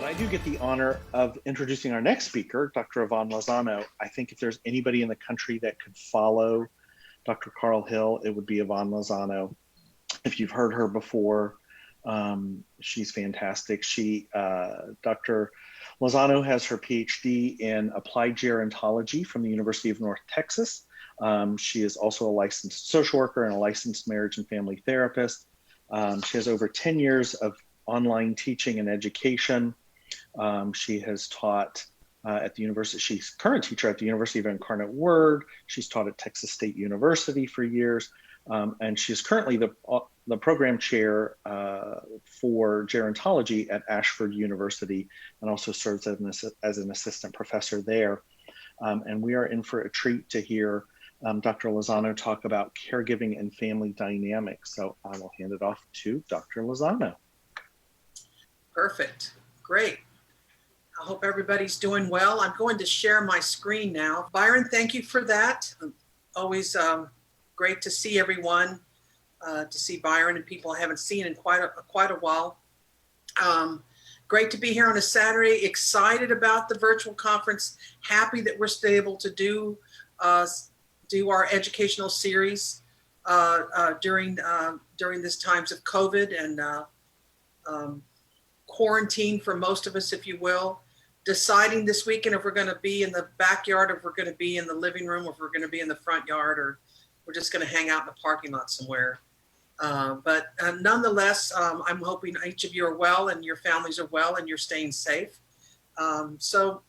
I do get the honor of introducing our next speaker, Dr. Yvonne Lozano. I think if there's anybody in the country that could follow Dr. Carl Hill, it would be Yvonne Lozano. If you've heard her before, she's fantastic. Dr. Lozano has her PhD in applied gerontology from the University of North Texas. She is also a licensed social worker and a licensed marriage and family therapist. She has over 10 years of online teaching and education. She has taught at the university. She's current teacher at the University of Incarnate Word. She's taught at Texas State University for years. And she's currently the program chair for gerontology at Ashford University, and also serves as an assistant professor there. And we are in for a treat to hear Dr. Lozano talk about caregiving and family dynamics. So I will hand it off to Dr. Lozano. Perfect. Great. I hope everybody's doing well. I'm going to share my screen now. Byron, thank you for that. Always great to see everyone, to see Byron and people I haven't seen in quite a while. Great to be here on a Saturday. Excited about the virtual conference. Happy that we're still able to do our educational series during these times of COVID and quarantine for most of us, if you will. Deciding this weekend if we're going to be in the backyard, if we're going to be in the living room, if we're going to be in the front yard, or we're just going to hang out in the parking lot somewhere. But nonetheless, I'm hoping each of you are well and your families are well and you're staying safe. So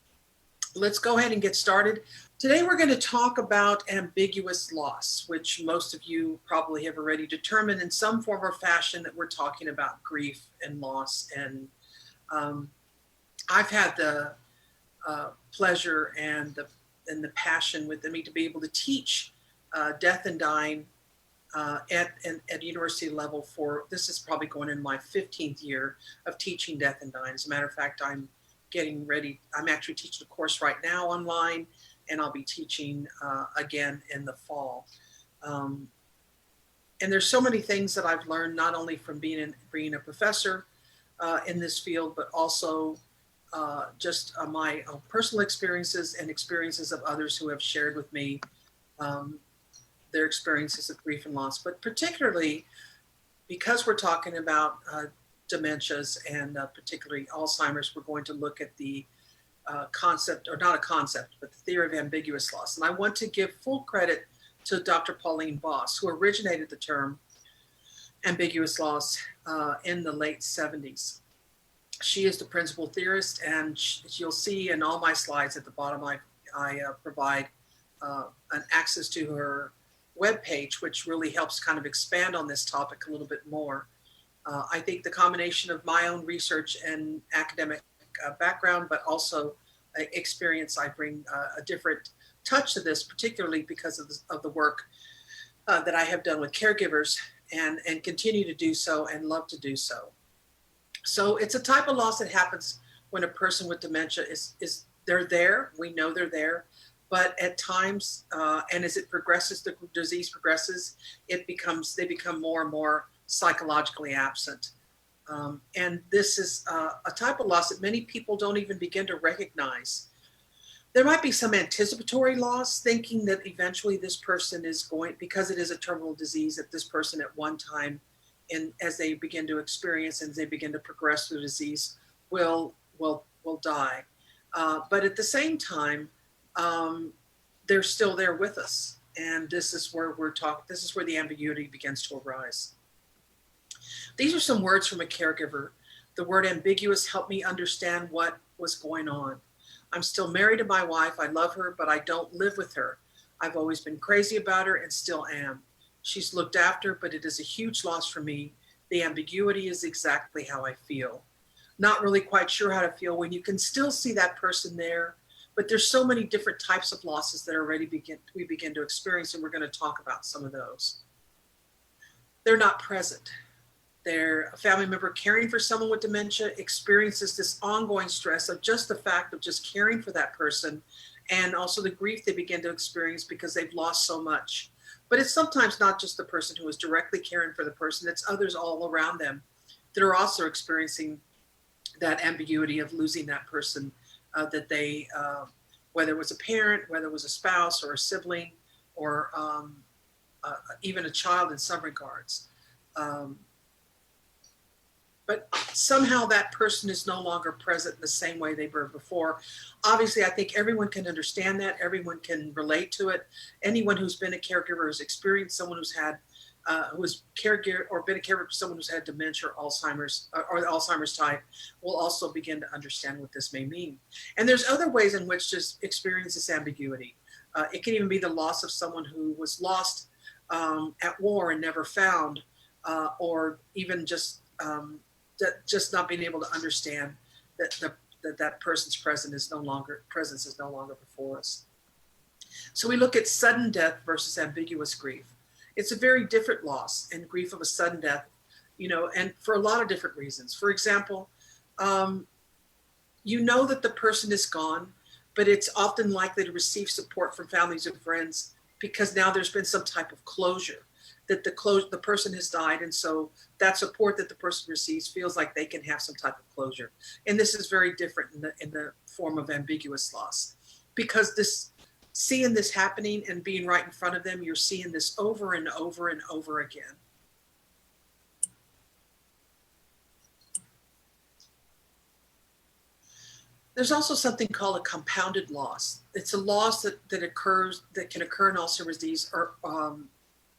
let's go ahead and get started. Today we're going to talk about ambiguous loss, which most of you probably have already determined in some form or fashion that we're talking about grief and loss. And I've had the pleasure and the passion within me to be able to teach death and dying at university level for, this is probably going in my 15th year of teaching death and dying. As a matter of fact, I'm getting ready. I'm actually teaching a course right now online, and I'll be teaching again in the fall. And there's so many things that I've learned, not only from being a professor in this field, but also just my own personal experiences and experiences of others who have shared with me their experiences of grief and loss. But particularly because we're talking about dementias and particularly Alzheimer's, we're going to look at the concept, or not a concept, but the theory of ambiguous loss. And I want to give full credit to Dr. Pauline Boss, who originated the term ambiguous loss in the late 70s. She is the principal theorist, and you'll see in all my slides at the bottom, I provide an access to her webpage, which really helps kind of expand on this topic a little bit more. I think the combination of my own research and academic background, but also experience, I bring a different touch to this, particularly because of the work that I have done with caregivers and continue to do so and love to do so. So it's a type of loss that happens when a person with dementia they're there, we know they're there, but at times, and as it progresses, the disease progresses, they become more and more psychologically absent. And this is a type of loss that many people don't even begin to recognize. There might be some anticipatory loss, thinking that eventually this person is going, because it is a terminal disease, that this person at one time, and as they begin to experience and as they begin to progress through the disease, will die. But at the same time, they're still there with us. And this is where this is where the ambiguity begins to arise. These are some words from a caregiver. The word ambiguous helped me understand what was going on. I'm still married to my wife. I love her, but I don't live with her. I've always been crazy about her and still am. She's looked after, but it is a huge loss for me. The ambiguity is exactly how I feel. Not really quite sure how to feel when you can still see that person there, but there's so many different types of losses that we begin to experience, and we're going to talk about some of those. They're not present. They're a family member caring for someone with dementia experiences this ongoing stress of just the fact of just caring for that person, and also the grief they begin to experience because they've lost so much. But it's sometimes not just the person who is directly caring for the person, it's others all around them that are also experiencing that ambiguity of losing that person that they, whether it was a parent, whether it was a spouse or a sibling, or even a child in some regards. But somehow that person is no longer present in the same way they were before. Obviously, I think everyone can understand that. Everyone can relate to it. Anyone who's been a caregiver has experienced someone who's had, who was caregiver or been a caregiver for someone who's had dementia or Alzheimer's or the Alzheimer's type will also begin to understand what this may mean. And there's other ways in which to experience this ambiguity. It can even be the loss of someone who was lost at war and never found, or even just not being able to understand that that person's presence is no longer before us. So we look at sudden death versus ambiguous grief. It's a very different loss and grief of a sudden death, and for a lot of different reasons. For example, you know that the person is gone, but it's often likely to receive support from families and friends because now there's been some type of closure, that the person has died, and so that support that the person receives feels like they can have some type of closure. And this is very different in the form of ambiguous loss, because seeing this happening and being right in front of them, you're seeing this over and over and over again. There's also something called a compounded loss. It's a loss that can occur in Alzheimer's disease, or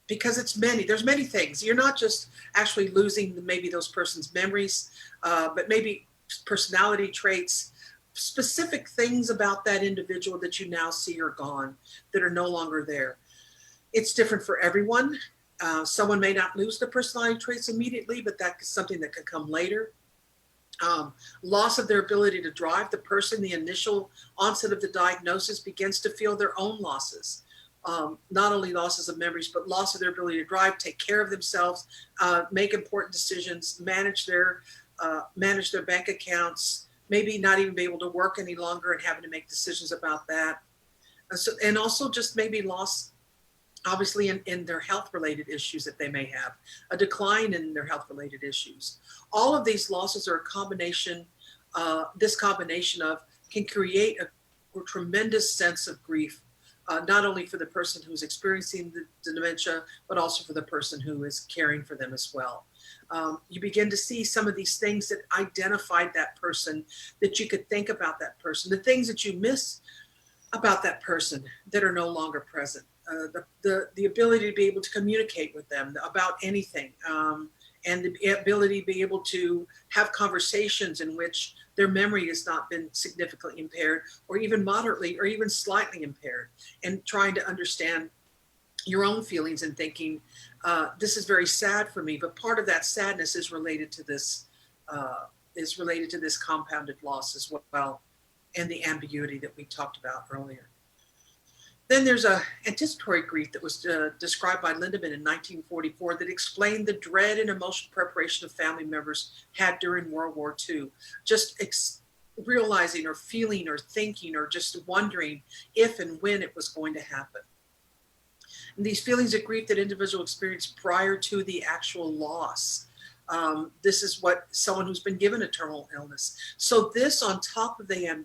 because there's many things. You're not just actually losing maybe those person's memories, but maybe personality traits, specific things about that individual that you now see are gone, that are no longer there. It's different for everyone. Someone may not lose the personality traits immediately, but that's something that could come later. Loss of their ability to drive. The person, the initial onset of the diagnosis, begins to feel their own losses. Not only losses of memories, but loss of their ability to drive, take care of themselves, make important decisions, manage their bank accounts, maybe not even be able to work any longer and having to make decisions about that. And also just maybe loss, obviously, in their health-related issues that they may have, a decline in their health-related issues. All of these losses are a combination, this combination of can create a tremendous sense of grief, not only for the person who's experiencing the dementia, but also for the person who is caring for them as well. You begin to see some of these things that identified that person, that you could think about that person, the things that you miss about that person that are no longer present. The ability to be able to communicate with them about anything, and the ability to be able to have conversations in which their memory has not been significantly impaired, or even moderately or even slightly impaired, and trying to understand your own feelings and thinking, this is very sad for me, but part of that sadness is related to this compounded loss as well, and the ambiguity that we talked about earlier. Then there's a anticipatory grief that was described by Lindemann in 1944 that explained the dread and emotional preparation of family members had during World War II. Just realizing or feeling or thinking or just wondering if and when it was going to happen. And these feelings of grief that individuals experience prior to the actual loss. This is what someone who's been given a terminal illness. So this, on top of the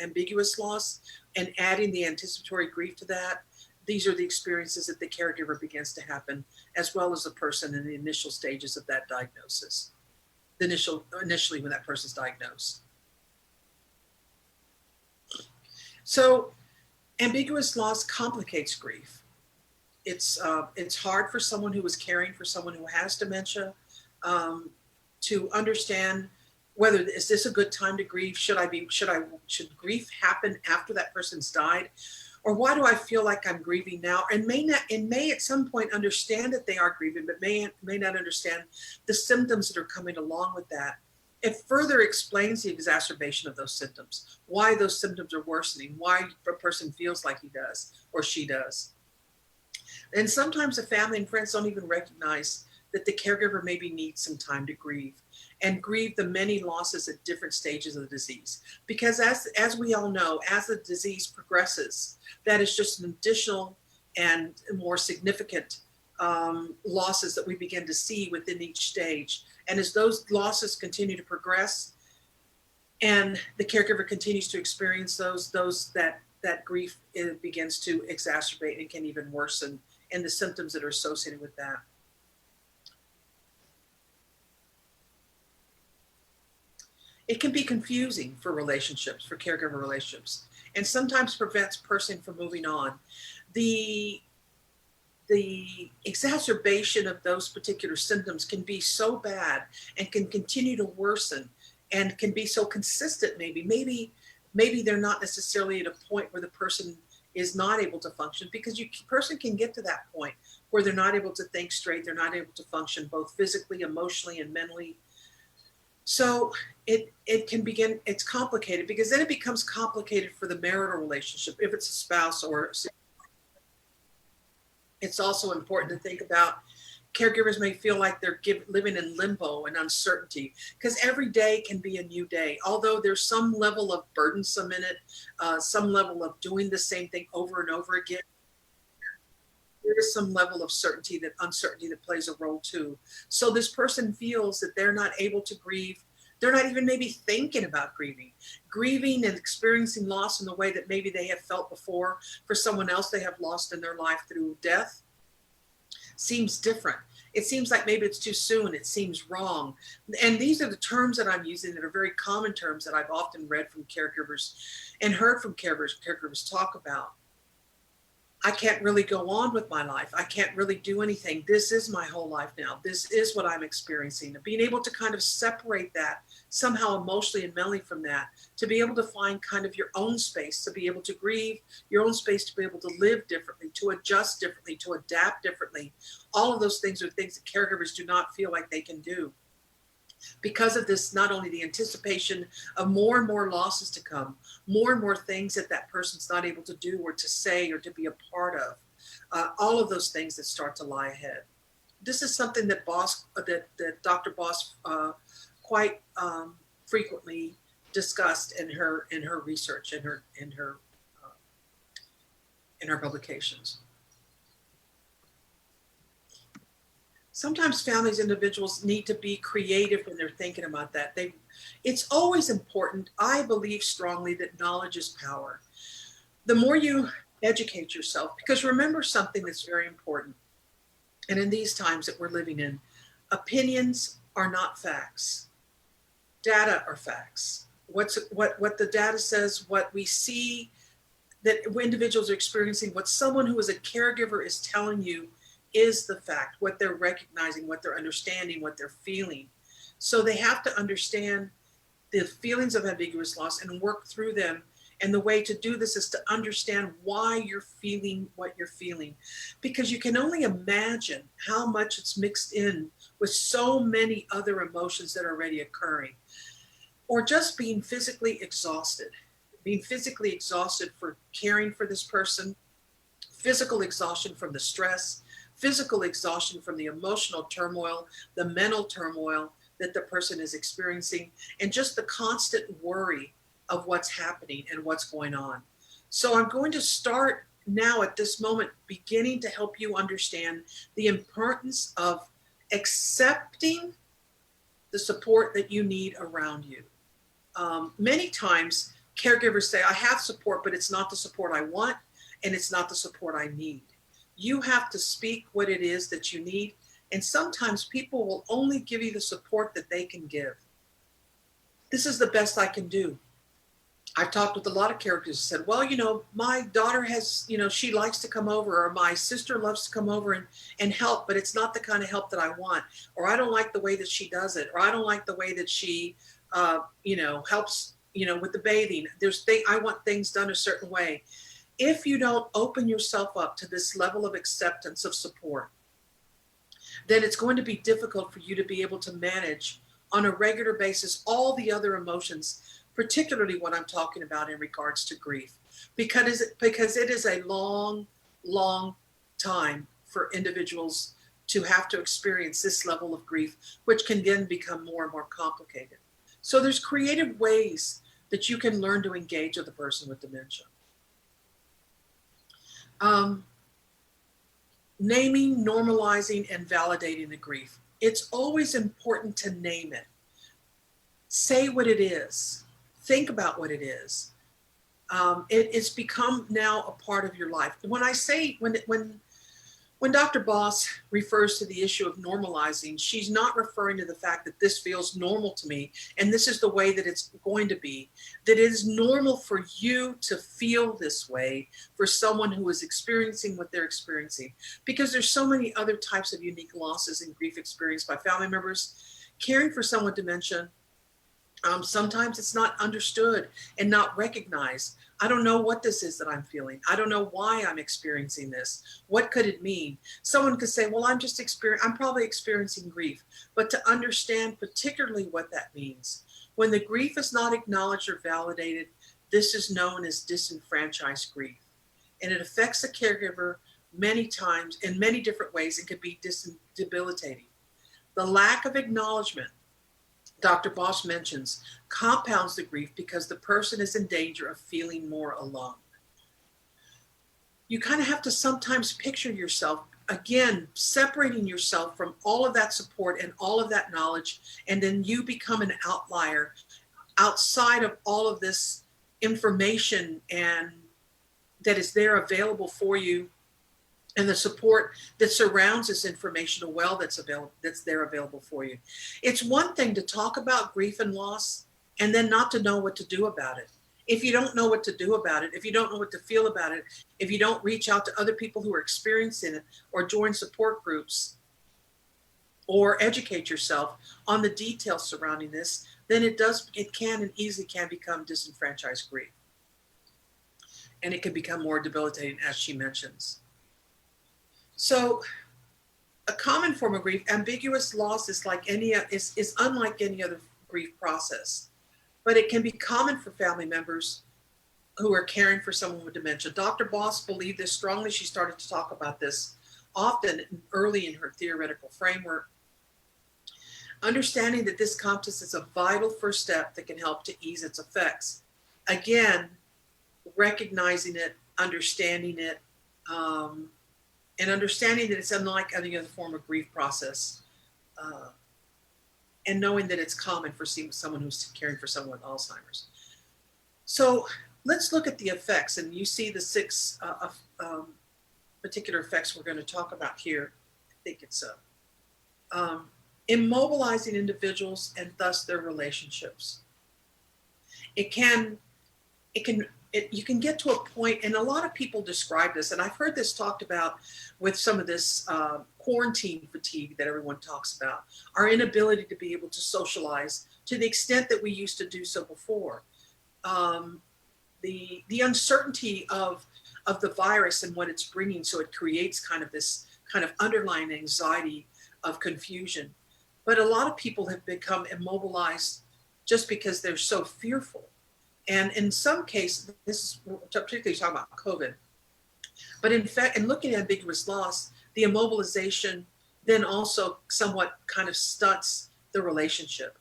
ambiguous loss and adding the anticipatory grief to that, these are the experiences that the caregiver begins to happen, as well as the person in the initial stages of that diagnosis, initially when that person's diagnosed. So ambiguous loss complicates grief. It's hard for someone who is caring for someone who has dementia to understand whether, is this a good time to grieve? Should grief happen after that person's died? Or why do I feel like I'm grieving now? And may at some point understand that they are grieving, but may not understand the symptoms that are coming along with that. It further explains the exacerbation of those symptoms, why those symptoms are worsening, why a person feels like he does or she does. And sometimes the family and friends don't even recognize that the caregiver maybe needs some time to grieve, and grieve the many losses at different stages of the disease. Because as we all know, as the disease progresses, that is just an additional and more significant losses that we begin to see within each stage. And as those losses continue to progress, And the caregiver continues to experience that grief, it begins to exacerbate and can even worsen, and the symptoms that are associated with that. It can be confusing for relationships, for caregiver relationships, and sometimes prevents person from moving on. The exacerbation of those particular symptoms can be so bad and can continue to worsen and can be so consistent. Maybe they're not necessarily at a point where the person is not able to function, because person can get to that point where they're not able to think straight, they're not able to function both physically, emotionally, and mentally. So it can begin, it's complicated, because then it becomes complicated for the marital relationship if it's a spouse. Or it's also important to think about, caregivers may feel like they're living in limbo and uncertainty, because every day can be a new day. Although there's some level of burdensome in it, some level of doing the same thing over and over again, there is some level of uncertainty that plays a role too. So this person feels that they're not able to grieve. They're not even maybe thinking about grieving and experiencing loss in the way that maybe they have felt before. For someone else they have lost in their life through death seems different. It seems like maybe it's too soon. It seems wrong. And these are the terms that I'm using that are very common terms that I've often read from caregivers and heard from caregivers talk about. I can't really go on with my life. I can't really do anything. This is my whole life now. This is what I'm experiencing. Being able to kind of separate that somehow emotionally and mentally from that, to be able to find kind of your own space, to be able to grieve, your own space, to be able to live differently, to adjust differently, to adapt differently. All of those things are things that caregivers do not feel like they can do. Because of this, not only the anticipation of more and more losses to come, more and more things that person's not able to do or to say or to be a part of, all of those things that start to lie ahead. This is something that Dr. Boss quite frequently discussed in her research, in her publications. Sometimes families, individuals need to be creative when they're thinking about that. It's always important. I believe strongly that knowledge is power. The more you educate yourself, because remember something that's very important, and in these times that we're living in, opinions are not facts. Data are facts. What the data says, what we see that individuals are experiencing, what someone who is a caregiver is telling you is the fact, what they're recognizing, what they're understanding, what they're feeling. So they have to understand the feelings of ambiguous loss and work through them. And the way to do this is to understand why you're feeling what you're feeling, because you can only imagine how much it's mixed in with so many other emotions that are already occurring. Or just being physically exhausted for caring for this person, physical exhaustion from the stress, physical exhaustion from the emotional turmoil, the mental turmoil that the person is experiencing, and just the constant worry of what's happening and what's going on. So I'm going to start now at this moment, beginning to help you understand the importance of accepting the support that you need around you. Many times caregivers say, I have support, but it's not the support I want, and it's not the support I need. You have to speak what it is that you need. And sometimes people will only give you the support that they can give. This is the best I can do. I've talked with a lot of caregivers who said, well, my daughter has, she likes to come over, or my sister loves to come over and help, but it's not the kind of help that I want. Or I don't like the way that she does it. Or I don't like the way that she, helps, with the bathing. I want things done a certain way. If you don't open yourself up to this level of acceptance of support, then it's going to be difficult for you to be able to manage on a regular basis all the other emotions, particularly what I'm talking about in regards to grief, because it is a long, long time for individuals to have to experience this level of grief, which can then become more and more complicated. So there's creative ways that you can learn to engage with a person with dementia. Naming, normalizing, and validating the grief. It's always important to name it. Say what it is. think about what it is. It's become now a part of your life. When I say, when Dr. Boss refers to the issue of normalizing, she's not referring to the fact that this feels normal to me and this is the way that it's going to be, that it is normal for you to feel this way for someone who is experiencing what they're experiencing, because there's so many other types of unique losses and grief experienced by family members. Caring for someone with dementia, sometimes it's not understood and not recognized. I don't know what this is that I'm feeling. I don't know why I'm experiencing this. What could it mean? Someone could say, well, I'm probably experiencing grief. But to understand particularly what that means, when the grief is not acknowledged or validated, this is known as disenfranchised grief. And it affects the caregiver many times in many different ways and can be debilitating. The lack of acknowledgement, Dr. Boss mentions, compounds the grief because the person is in danger of feeling more alone. You kind of have to sometimes picture yourself, again, separating yourself from all of that support and all of that knowledge, and then you become an outlier outside of all of this information and that is there available for you, and the support that surrounds this informational well that's there available for you. It's one thing to talk about grief and loss and then not to know what to do about it. If you don't know what to do about it, if you don't know what to feel about it, if you don't reach out to other people who are experiencing it or join support groups or educate yourself on the details surrounding this, then it can and easily can become disenfranchised grief. And it can become more debilitating, as she mentions. So a common form of grief, ambiguous loss, is unlike any other grief process, but it can be common for family members who are caring for someone with dementia. Dr. Boss believed this strongly. She started to talk about this often early in her theoretical framework. Understanding that this context is a vital first step that can help to ease its effects. Again, recognizing it, understanding it, and understanding that it's unlike any other form of grief process, and knowing that it's common for someone who's caring for someone with Alzheimer's. So let's look at the effects, and you see the 6 particular effects we're going to talk about here. I think it's immobilizing individuals and thus their relationships. You can get to a point, and a lot of people describe this, and I've heard this talked about with some of this quarantine fatigue that everyone talks about, our inability to be able to socialize to the extent that we used to do so before. The uncertainty of the virus and what it's bringing, so it creates kind of this kind of underlying anxiety of confusion. But a lot of people have become immobilized just because they're so fearful. And in some cases, this is particularly talking about COVID, but in fact, in looking at ambiguous loss, the immobilization then also somewhat kind of stunts the relationship.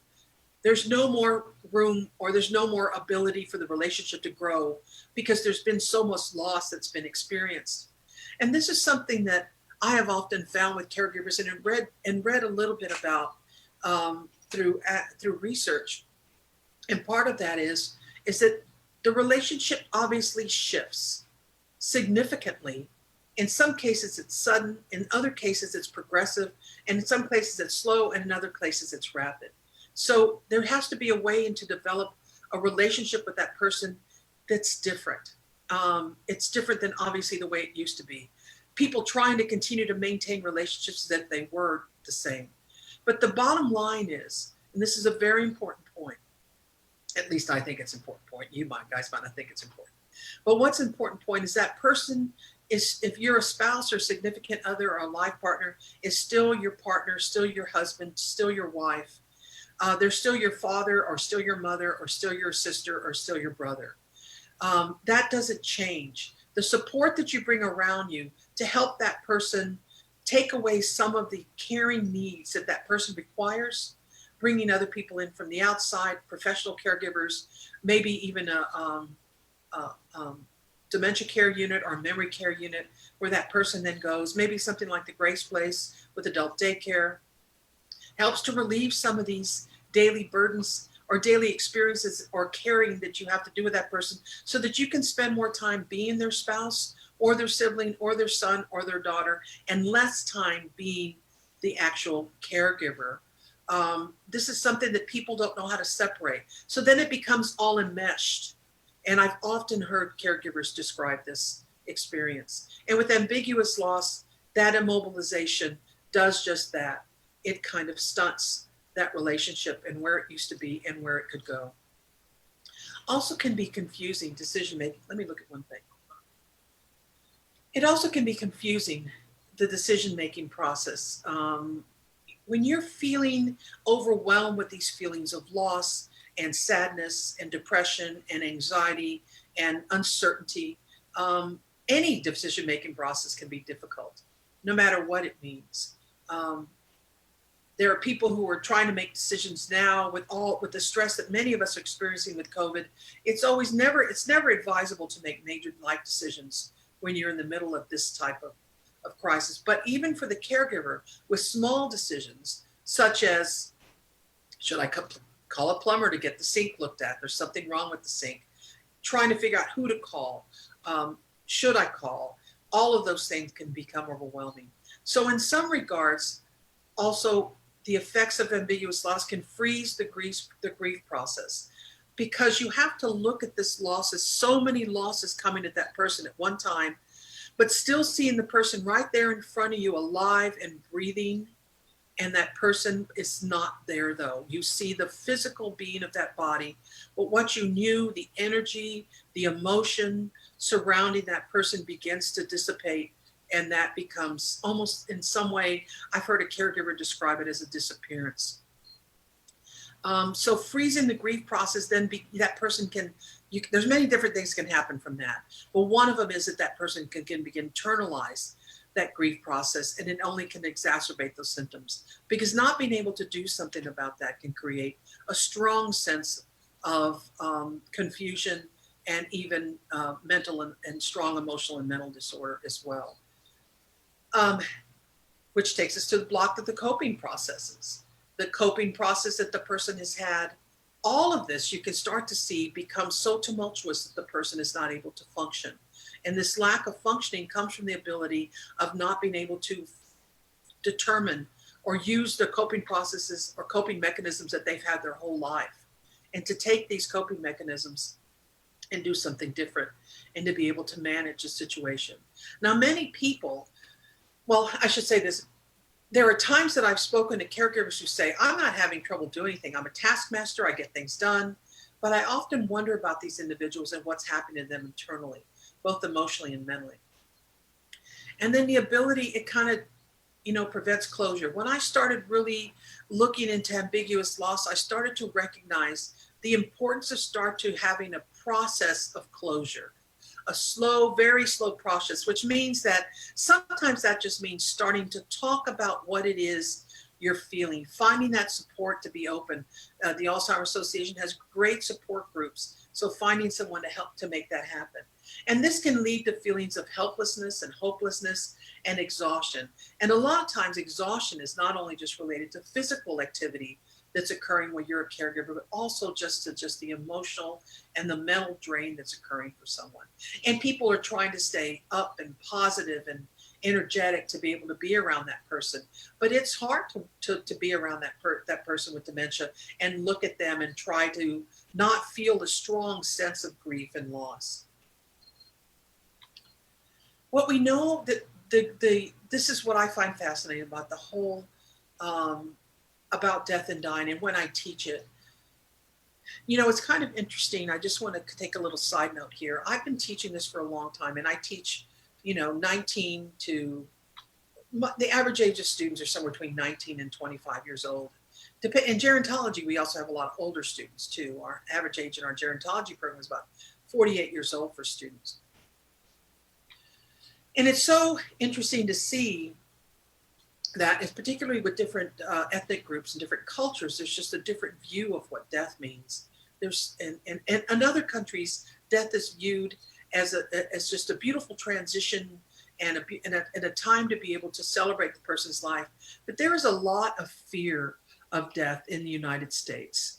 There's no more room, or there's no more ability for the relationship to grow because there's been so much loss that's been experienced. And this is something that I have often found with caregivers and read a little bit about through research. And part of that is that the relationship obviously shifts significantly. In some cases, it's sudden. In other cases, it's progressive. And in some places, it's slow. And in other places, it's rapid. So there has to be a way to develop a relationship with that person that's different. It's different than obviously the way it used to be. People trying to continue to maintain relationships that they were the same. But the bottom line is, and this is a very important point, at least I think it's an important point. You guys might not think it's important. But what's an important point is that person is, if you're a spouse or significant other or a life partner, is still your partner, still your husband, still your wife. They're still your father or still your mother or still your sister or still your brother. That doesn't change. The support that you bring around you to help that person take away some of the caring needs that that person requires, bringing other people in from the outside, professional caregivers, maybe even a dementia care unit or memory care unit where that person then goes, maybe something like the Grace Place with adult daycare, helps to relieve some of these daily burdens or daily experiences or caring that you have to do with that person so that you can spend more time being their spouse or their sibling or their son or their daughter and less time being the actual caregiver. This is something that people don't know how to separate. So then it becomes all enmeshed. And I've often heard caregivers describe this experience. And with ambiguous loss, that immobilization does just that. It kind of stunts that relationship and where it used to be and where it could go. Also can be confusing decision making. Let me look at one thing. It also can be confusing, the decision making process. When you're feeling overwhelmed with these feelings of loss and sadness and depression and anxiety and uncertainty, any decision making process can be difficult, no matter what it means. There are people who are trying to make decisions now with the stress that many of us are experiencing with COVID. It's never advisable to make major life decisions when you're in the middle of this type of crisis. But even for the caregiver, with small decisions, such as, should I call a plumber to get the sink looked at? There's something wrong with the sink. Trying to figure out who to call. Should I call? All of those things can become overwhelming. So in some regards, also, the effects of ambiguous loss can freeze the grief process, because you have to look at this loss as so many losses coming at that person at one time, but still seeing the person right there in front of you alive and breathing, and that person is not there though. You see the physical being of that body, but what you knew, the energy, the emotion surrounding that person begins to dissipate, and that becomes almost, in some way, I've heard a caregiver describe it as a disappearance. So freezing the grief process, then that person there's many different things can happen from that. But one of them is that person can begin to internalize that grief process, and it only can exacerbate those symptoms, because not being able to do something about that can create a strong sense of confusion and even mental and strong emotional and mental disorder as well. Which takes us to the block of the coping processes. The coping process that the person has had, all of this you can start to see becomes so tumultuous that the person is not able to function. And this lack of functioning comes from the ability of not being able to determine or use the coping processes or coping mechanisms that they've had their whole life, and to take these coping mechanisms and do something different, and to be able to manage a situation. Now, many people, well, I should say this. There are times that I've spoken to caregivers who say, I'm not having trouble doing anything. I'm a taskmaster. I get things done. But I often wonder about these individuals and what's happening to them internally, both emotionally and mentally. And then the ability, it kind of, prevents closure. When I started really looking into ambiguous loss, I started to recognize the importance of having a process of closure. A slow, very slow process, which means that sometimes that just means starting to talk about what it is you're feeling, finding that support to be open. The Alzheimer's Association has great support groups, so finding someone to help to make that happen. And this can lead to feelings of helplessness and hopelessness and exhaustion. And a lot of times exhaustion is not only just related to physical activity that's occurring when you're a caregiver, but also just the emotional and the mental drain that's occurring for someone. And people are trying to stay up and positive and energetic to be able to be around that person. But it's hard to be around that person with dementia and look at them and try to not feel the strong sense of grief and loss. What we know that this is what I find fascinating about the whole about death and dying, and when I teach it, it's kind of interesting. I just want to take a little side note here. I've been teaching this for a long time, and I teach, 19 to, the average age of students are somewhere between 19 and 25 years old. In gerontology, we also have a lot of older students too. Our average age in our gerontology program is about 48 years old for students. And it's so interesting to see that, is particularly with different ethnic groups and different cultures, there's just a different view of what death means. There's and in other countries, death is viewed as just a beautiful transition and a time to be able to celebrate the person's life. But there is a lot of fear of death in the United States.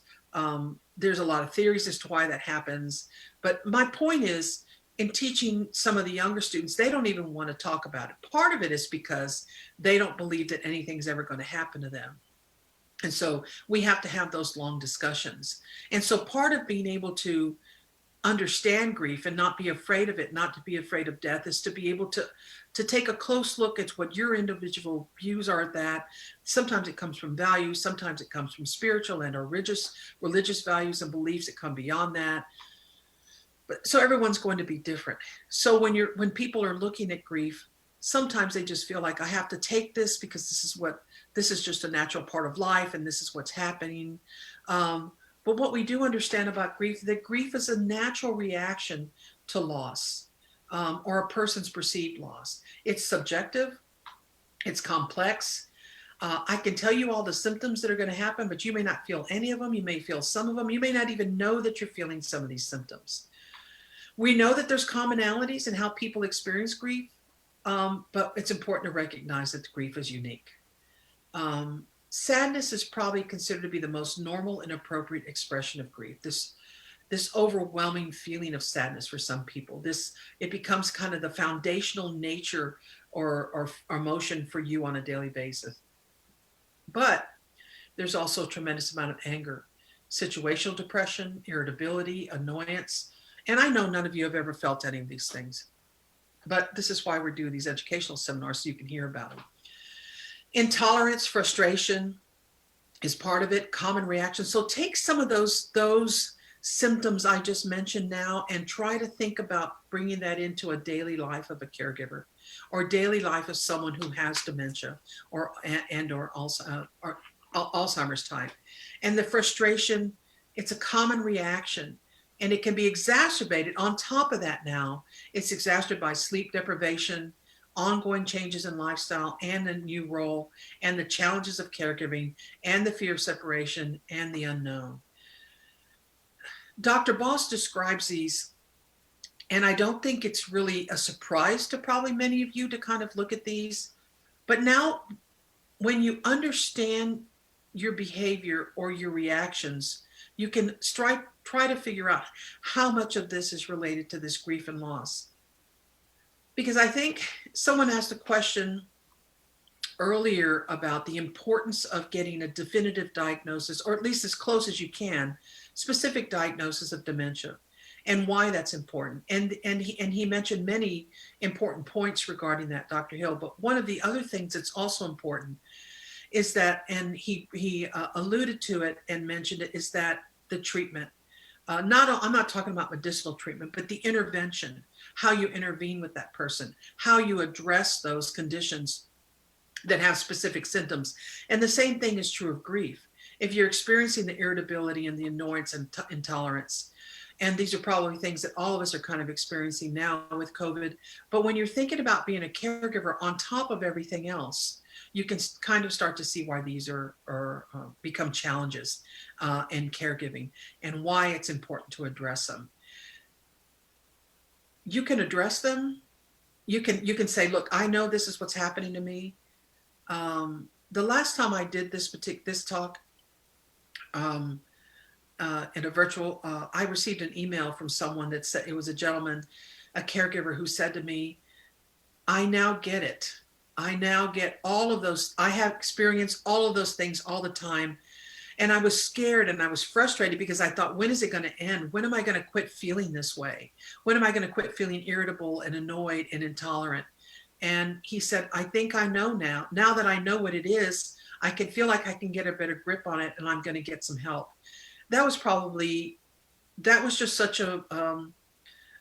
There's a lot of theories as to why that happens. But my point is, in teaching some of the younger students, they don't even want to talk about it. Part of it is because they don't believe that anything's ever going to happen to them. And so we have to have those long discussions. And so part of being able to understand grief and not be afraid of it, not to be afraid of death, is to be able to take a close look at what your individual views are at that. Sometimes it comes from values, sometimes it comes from spiritual and or religious values and beliefs that come beyond that. But so everyone's going to be different. So when people are looking at grief, sometimes they just feel like, I have to take this because this is just a natural part of life and this is what's happening. But what we do understand about grief, that grief is a natural reaction to loss, or a person's perceived loss. It's subjective, it's complex. I can tell you all the symptoms that are going to happen, but you may not feel any of them. You may feel some of them. You may not even know that you're feeling some of these symptoms. We know that there's commonalities in how people experience grief, but it's important to recognize that the grief is unique. Sadness is probably considered to be the most normal and appropriate expression of grief. This overwhelming feeling of sadness for some people. It becomes kind of the foundational nature or emotion for you on a daily basis. But there's also a tremendous amount of anger, situational depression, irritability, annoyance. And I know none of you have ever felt any of these things, but this is why we're doing these educational seminars, so you can hear about them. Intolerance, frustration is part of it, common reaction. So take some of those symptoms I just mentioned now and try to think about bringing that into a daily life of a caregiver or daily life of someone who has dementia or Alzheimer's type. And the frustration, it's a common reaction. And it can be exacerbated. On top of that now, it's exacerbated by sleep deprivation, ongoing changes in lifestyle and a new role, and the challenges of caregiving, and the fear of separation, and the unknown. Dr. Boss describes these, and I don't think it's really a surprise to probably many of you to kind of look at these. But now, when you understand your behavior or your reactions, you can try to figure out how much of this is related to this grief and loss. Because I think someone asked a question earlier about the importance of getting a definitive diagnosis, or at least as close as you can, specific diagnosis of dementia, and why that's important. And he mentioned many important points regarding that, Dr. Hill. But one of the other things that's also important is that, and he alluded to it and mentioned it, is that the treatment. I'm not talking about medicinal treatment, but the intervention, how you intervene with that person, how you address those conditions that have specific symptoms. And the same thing is true of grief. If you're experiencing the irritability and the annoyance and intolerance, and these are probably things that all of us are kind of experiencing now with COVID, but when you're thinking about being a caregiver on top of everything else, you can kind of start to see why these are become challenges in caregiving and why it's important to address them. You can address them. You can say, look, I know this is what's happening to me. The last time I did this talk in a virtual, I received an email from someone that said, it was a gentleman, a caregiver, who said to me, I now get it. I now get all of those. I have experienced all of those things all the time. And I was scared and I was frustrated because I thought, when is it going to end? When am I going to quit feeling this way? When am I going to quit feeling irritable and annoyed and intolerant? And he said, I think I know now. Now that I know what it is, I can feel like I can get a better grip on it, and I'm going to get some help. That was just such a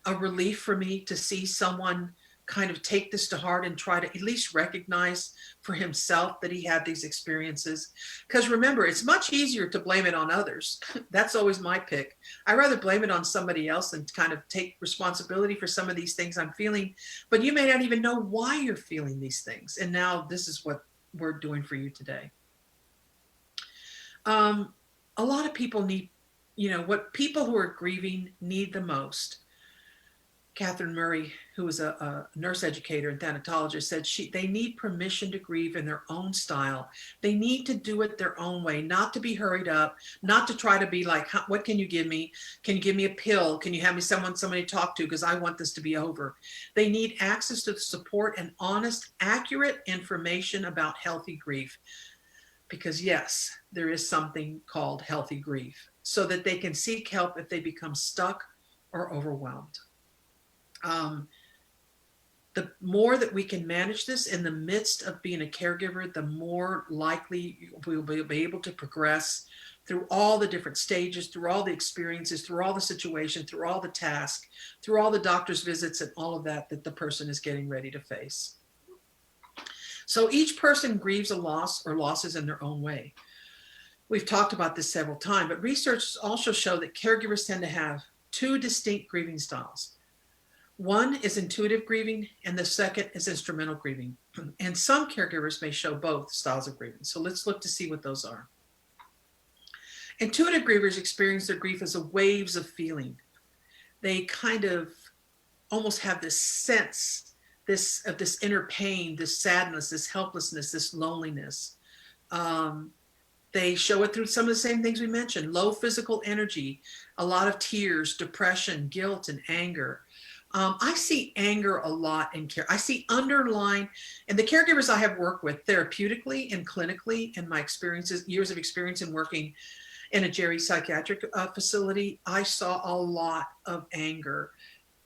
relief for me to see someone kind of take this to heart and try to at least recognize for himself that he had these experiences. Because remember, it's much easier to blame it on others. That's always my pick. I'd rather blame it on somebody else and kind of take responsibility for some of these things I'm feeling, but you may not even know why you're feeling these things. And now this is what we're doing for you today. A lot of people need, what people who are grieving need the most Catherine Murray, who was a nurse educator and thanatologist, said they need permission to grieve in their own style. They need to do it their own way, not to be hurried up, not to try to be like, what can you give me? Can you give me a pill? Can you have me somebody to talk to? Because I want this to be over. They need access to the support and honest, accurate information about healthy grief. Because yes, there is something called healthy grief, so that they can seek help if they become stuck or overwhelmed. The more that we can manage this in the midst of being a caregiver, the more likely we'll be able to progress through all the different stages, through all the experiences, through all the situations, through all the tasks, through all the doctor's visits and all of that the person is getting ready to face. So each person grieves a loss or losses in their own way. We've talked about this several times, but research also show that caregivers tend to have two distinct grieving styles. One is intuitive grieving, and the second is instrumental grieving. And some caregivers may show both styles of grieving. So let's look to see what those are. Intuitive grievers experience their grief as a waves of feeling. They kind of almost have this sense of this inner pain, this sadness, this helplessness, this loneliness. They show it through some of the same things we mentioned: low physical energy, a lot of tears, depression, guilt, and anger. I see anger a lot in care. I see underlying, and the caregivers I have worked with therapeutically and clinically, in my experiences, years of experience in working in a psychiatric facility, I saw a lot of anger,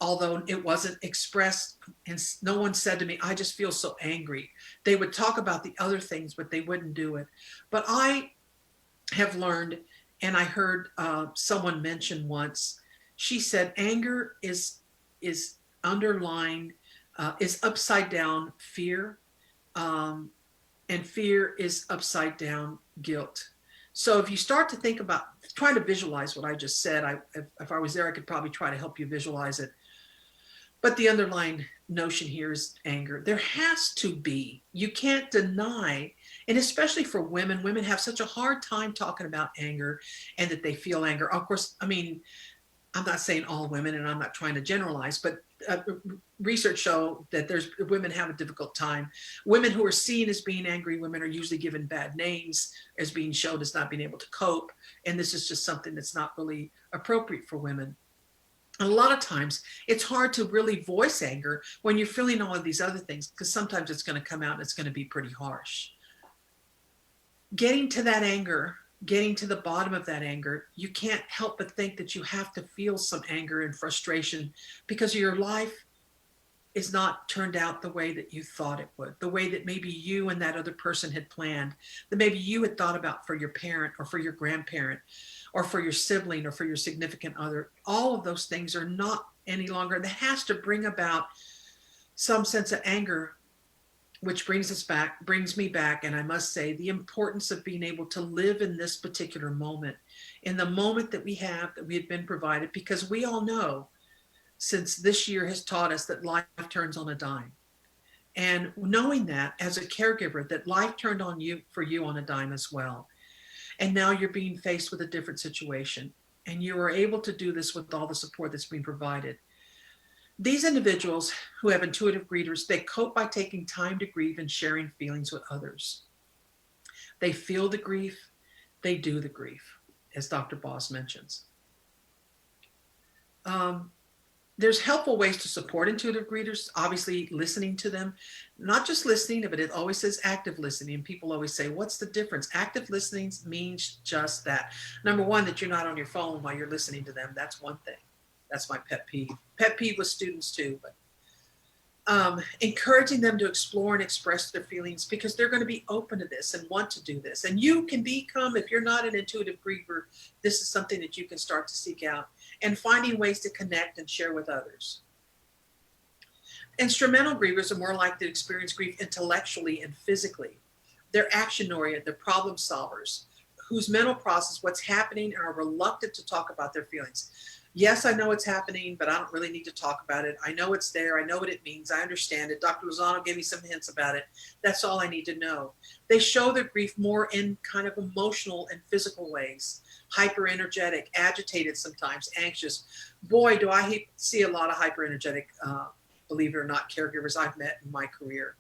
although it wasn't expressed, and no one said to me, I just feel so angry. They would talk about the other things, but they wouldn't do it. But I have learned, and I heard someone mention once, she said, anger is underlying, is upside down fear, and fear is upside down guilt. So if you start to think about, trying to visualize what I just said, if I was there, I could probably try to help you visualize it. But the underlying notion here is anger. There has to be, you can't deny, and especially for women, women have such a hard time talking about anger and that they feel anger. Of course, I mean, I'm not saying all women, and I'm not trying to generalize, but research show that women have a difficult time. Women who are seen as being angry women are usually given bad names, as being shown as not being able to cope. And this is just something that's not really appropriate for women. And a lot of times it's hard to really voice anger when you're feeling all of these other things, because sometimes it's going to come out and it's going to be pretty harsh. Getting to that anger, getting to the bottom of that anger, you can't help but think that you have to feel some anger and frustration because your life is not turned out the way that you thought it would, the way that maybe you and that other person had planned, that maybe you had thought about for your parent or for your grandparent or for your sibling or for your significant other. All of those things are not any longer. That has to bring about some sense of anger, which brings me back, and I must say, the importance of being able to live in this particular moment, in the moment that we have been provided, because we all know, since this year has taught us, that life turns on a dime. And knowing that as a caregiver, that life turned on you for you on a dime as well. And now you're being faced with a different situation, and you are able to do this with all the support that's being provided. These individuals who have intuitive grievers, they cope by taking time to grieve and sharing feelings with others. They feel the grief, they do the grief, as Dr. Boss mentions. There's helpful ways to support intuitive grievers, obviously listening to them, not just listening, but it always says active listening. And people always say, what's the difference? Active listening means just that. Number one, that you're not on your phone while you're listening to them. That's one thing. That's my pet peeve. Pet peeve with students too, but encouraging them to explore and express their feelings, because they're going to be open to this and want to do this. And you can become, if you're not an intuitive griever, this is something that you can start to seek out, and finding ways to connect and share with others. Instrumental grievers are more likely to experience grief intellectually and physically. They're action-oriented, they're problem solvers, whose mental process what's happening and are reluctant to talk about their feelings. Yes, I know it's happening, but I don't really need to talk about it. I know it's there. I know what it means. I understand it. Dr. Lozano gave me some hints about it. That's all I need to know. They show their grief more in kind of emotional and physical ways. Hyper energetic, agitated sometimes, anxious. Boy, do I see a lot of hyper energetic, believe it or not, caregivers I've met in my career.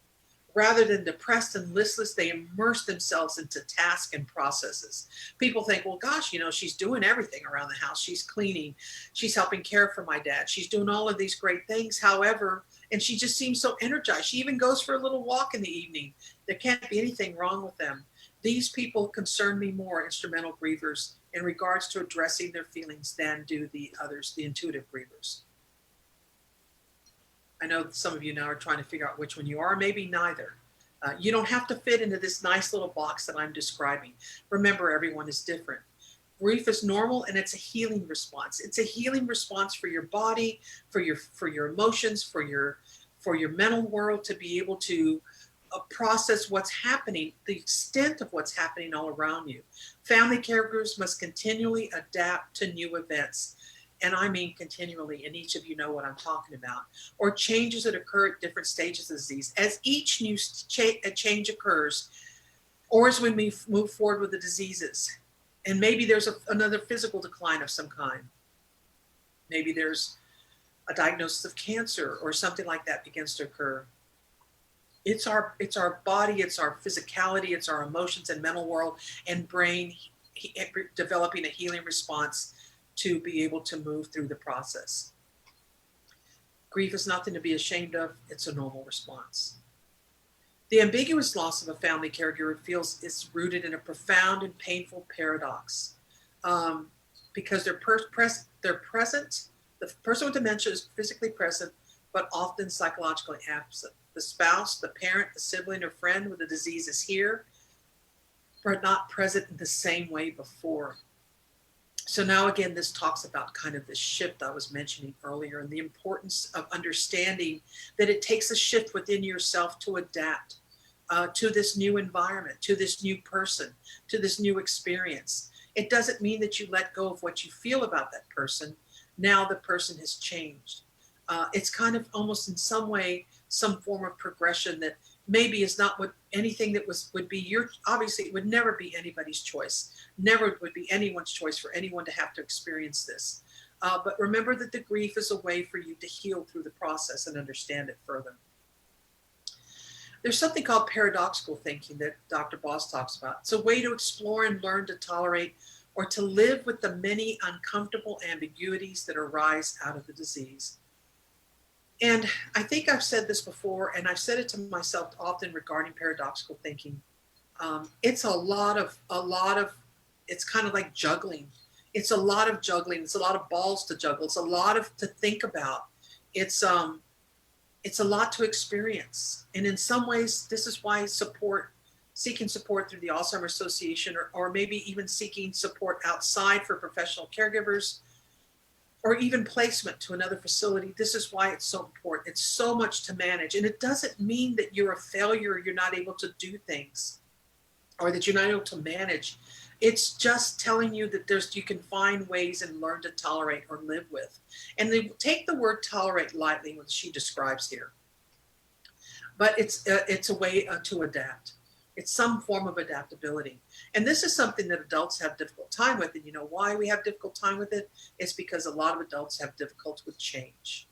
Rather than depressed and listless, they immerse themselves into tasks and processes. People think, well, gosh, she's doing everything around the house. She's cleaning. She's helping care for my dad. She's doing all of these great things. However, and she just seems so energized. She even goes for a little walk in the evening. There can't be anything wrong with them. These people concern me more, instrumental grievers, in regards to addressing their feelings than do the others, the intuitive grievers. I know some of you now are trying to figure out which one you are, maybe neither. You don't have to fit into this nice little box that I'm describing. Remember, everyone is different. Grief is normal, and it's a healing response. It's a healing response for your body, for your emotions, for your mental world, to be able to process what's happening, the extent of what's happening all around you. Family caregivers must continually adapt to new events. And I mean continually, and each of you know what I'm talking about, or changes that occur at different stages of disease. As each new change occurs, or as we move forward with the diseases, and maybe there's another physical decline of some kind. Maybe there's a diagnosis of cancer or something like that begins to occur. It's our body, it's our physicality, it's our emotions and mental world and brain developing a healing response to be able to move through the process. Grief is nothing to be ashamed of. It's a normal response. The ambiguous loss of a family caregiver feels is rooted in a profound and painful paradox, because they're present. The person with dementia is physically present, but often psychologically absent. The spouse, the parent, the sibling, or friend with the disease is here, but not present in the same way before. So now again, this talks about kind of this shift I was mentioning earlier, and the importance of understanding that it takes a shift within yourself to adapt to this new environment, to this new person, to this new experience. It doesn't mean that you let go of what you feel about that person. Now the person has changed. It's kind of almost in some way, some form of progression that maybe is not what anything that would be your, obviously it would never be anybody's choice. Never would be anyone's choice for anyone to have to experience this. But remember that the grief is a way for you to heal through the process and understand it further. There's something called paradoxical thinking that Dr. Boss talks about. It's a way to explore and learn to tolerate or to live with the many uncomfortable ambiguities that arise out of the disease. And I think I've said this before, and I've said it to myself often regarding paradoxical thinking. It's a lot of, it's kind of like juggling. It's a lot of juggling. It's a lot of balls to juggle. It's a lot to think about. It's a lot to experience. And in some ways, this is why seeking support through the Alzheimer Association, or maybe even seeking support outside for professional caregivers, or even placement to another facility. This is why it's so important. It's so much to manage. And it doesn't mean that you're a failure, or you're not able to do things, or that you're not able to manage. It's just telling you that you can find ways and learn to tolerate or live with. And they take the word tolerate lightly when she describes here. But it's a way to adapt. It's some form of adaptability. And this is something that adults have difficult time with. And you know why we have difficult time with it? It's because a lot of adults have difficulty with change.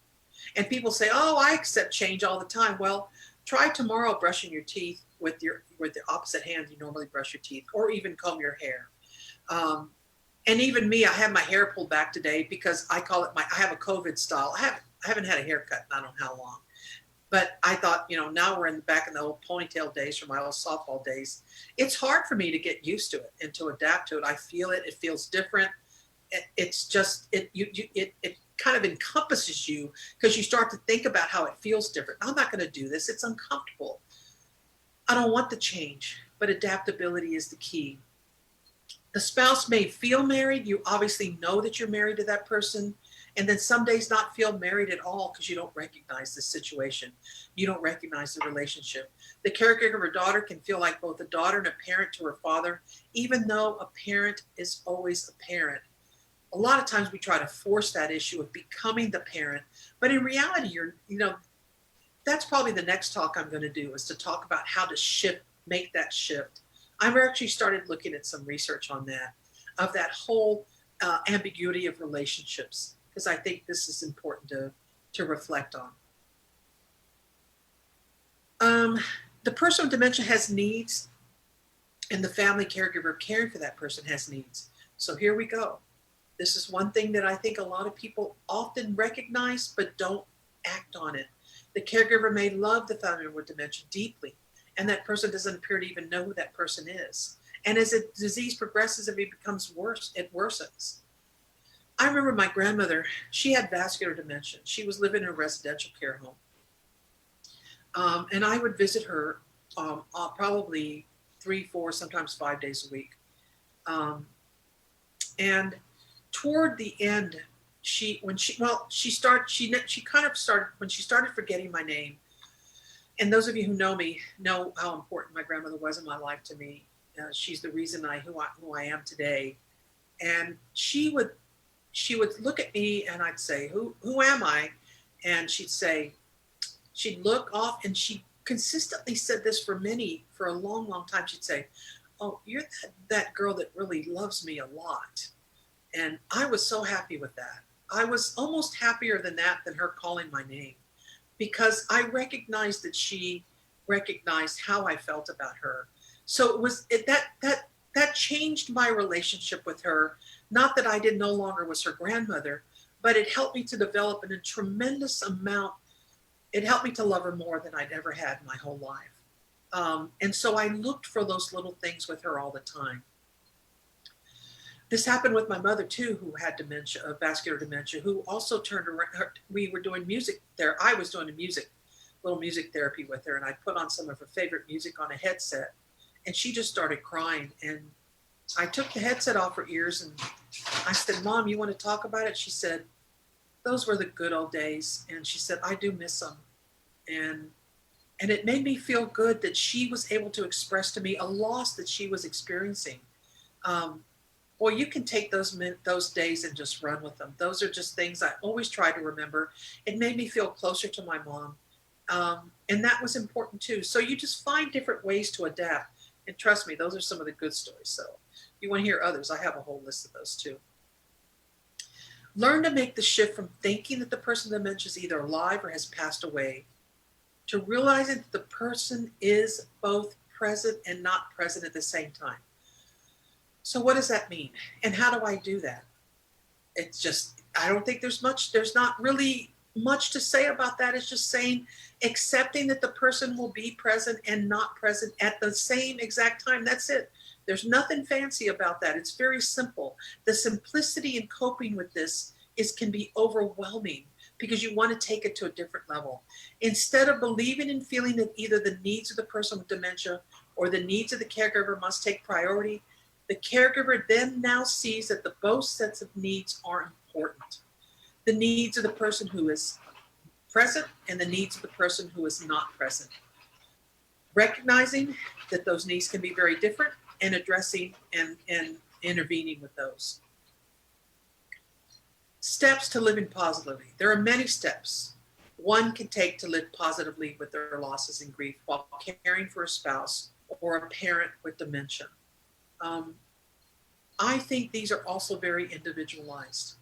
And people say, oh, I accept change all the time. Well, try tomorrow brushing your teeth with the opposite hand you normally brush your teeth, or even comb your hair. And even me, I have my hair pulled back today because I have a COVID style. I haven't had a haircut in I don't know how long. But I thought, now we're back in the old ponytail days from my old softball days. It's hard for me to get used to it and to adapt to it. I feel it. It feels different. It's just, it kind of encompasses you because you start to think about how it feels different. I'm not going to do this. It's uncomfortable. I don't want the change, but adaptability is the key. The spouse may feel married. You obviously know that you're married to that person. And then some days not feel married at all because you don't recognize the situation. You don't recognize the relationship. The caregiver daughter can feel like both a daughter and a parent to her father, even though a parent is always a parent. A lot of times we try to force that issue of becoming the parent, but in reality, that's probably the next talk I'm going to do, is to talk about how to make that shift. I've actually started looking at some research on that, of that whole ambiguity of relationships, because I think this is important to reflect on. The person with dementia has needs, and the family caregiver caring for that person has needs. So here we go. This is one thing that I think a lot of people often recognize but don't act on it. The caregiver may love the family member with dementia deeply, and that person doesn't appear to even know who that person is. And as the disease progresses, if it becomes worse, it worsens. I remember my grandmother, she had vascular dementia. She was living in a residential care home. And I would visit her probably 3, 4, sometimes 5 days a week. And toward the end, when she started forgetting my name. And those of you who know me know how important my grandmother was in my life to me. She's the reason who I am today. And she would look at me and I'd say, who am I? And she'd look off, and she consistently said this for a long, long time. She'd say, oh, you're that girl that really loves me a lot. And I was so happy with that. I was almost happier than her calling my name, because I recognized that she recognized how I felt about her. So that changed my relationship with her. Not that I no longer was her grandmother, but it helped me to develop in a tremendous amount. It helped me to love her more than I'd ever had in my whole life. And so I looked for those little things with her all the time. This happened with my mother too, who had dementia, vascular dementia, who also turned around. We were doing music there. I was doing little music therapy with her, and I put on some of her favorite music on a headset, and she just started crying. And I took the headset off her ears, and I said, Mom, you want to talk about it? She said, those were the good old days. And she said, I do miss them. And it made me feel good that she was able to express to me a loss that she was experiencing. Boy, you can take those days and just run with them. Those are just things I always try to remember. It made me feel closer to my mom. And that was important too. So you just find different ways to adapt. And trust me, those are some of the good stories. So if you want to hear others, I have a whole list of those too. Learn to make the shift from thinking that the person with dementia is either alive or has passed away to realizing that the person is both present and not present at the same time. So what does that mean? And how do I do that? It's just, I don't think there's not really much to say about that. It's just saying, accepting that the person will be present and not present at the same exact time. That's it. There's nothing fancy about that. It's very simple. The simplicity in coping with this can be overwhelming because you want to take it to a different level. Instead of believing and feeling that either the needs of the person with dementia or the needs of the caregiver must take priority, the caregiver then now sees that both sets of needs are important. The needs of the person who is present and the needs of the person who is not present. Recognizing that those needs can be very different and addressing and intervening with those. Steps to living positively. There are many steps one can take to live positively with their losses and grief while caring for a spouse or a parent with dementia. I think these are also very individualized.